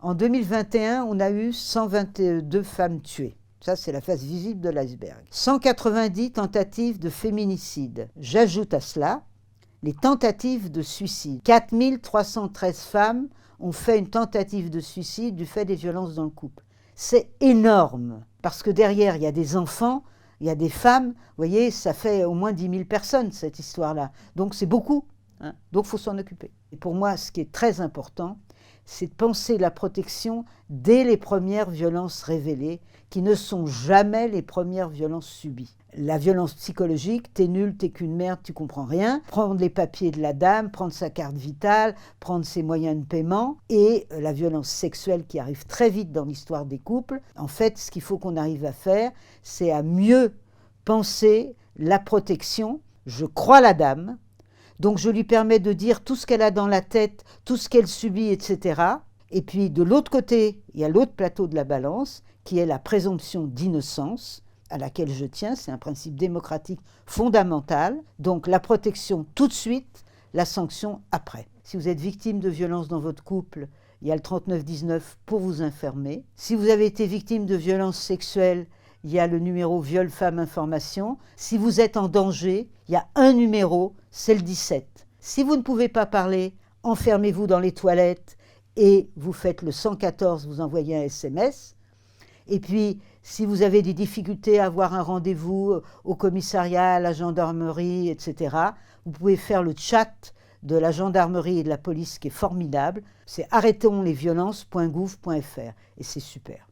En 2021, on a eu 122 femmes tuées. Ça, c'est la face visible de l'iceberg. 190 tentatives de féminicide. J'ajoute à cela les tentatives de suicide. 4313 femmes ont fait une tentative de suicide du fait des violences dans le couple. C'est énorme, parce que derrière, il y a des enfants, il y a des femmes. Vous voyez, ça fait au moins 10 000 personnes, cette histoire-là. Donc c'est beaucoup, hein. Donc il faut s'en occuper. Et pour moi, ce qui est très important, c'est de penser la protection dès les premières violences révélées, qui ne sont jamais les premières violences subies. La violence psychologique, t'es nul, t'es qu'une merde, tu comprends rien. Prendre les papiers de la dame, prendre sa carte vitale, prendre ses moyens de paiement. Et la violence sexuelle qui arrive très vite dans l'histoire des couples. En fait, ce qu'il faut qu'on arrive à faire, c'est à mieux penser la protection. Je crois la dame, donc je lui permets de dire tout ce qu'elle a dans la tête, tout ce qu'elle subit, etc. Et puis de l'autre côté, il y a l'autre plateau de la balance, qui est la présomption d'innocence, à laquelle je tiens, c'est un principe démocratique fondamental. Donc la protection tout de suite, la sanction après. Si vous êtes victime de violences dans votre couple, il y a le 3919 pour vous informer. Si vous avez été victime de violences sexuelles, il y a le numéro Viol Femmes Information. Si vous êtes en danger, il y a un numéro, c'est le 17. Si vous ne pouvez pas parler, enfermez-vous dans les toilettes et vous faites le 114, vous envoyez un SMS. Et puis, si vous avez des difficultés à avoir un rendez-vous au commissariat, à la gendarmerie, etc., vous pouvez faire le chat de la gendarmerie et de la police qui est formidable. C'est arrêtonslesviolences.gouv.fr et c'est super.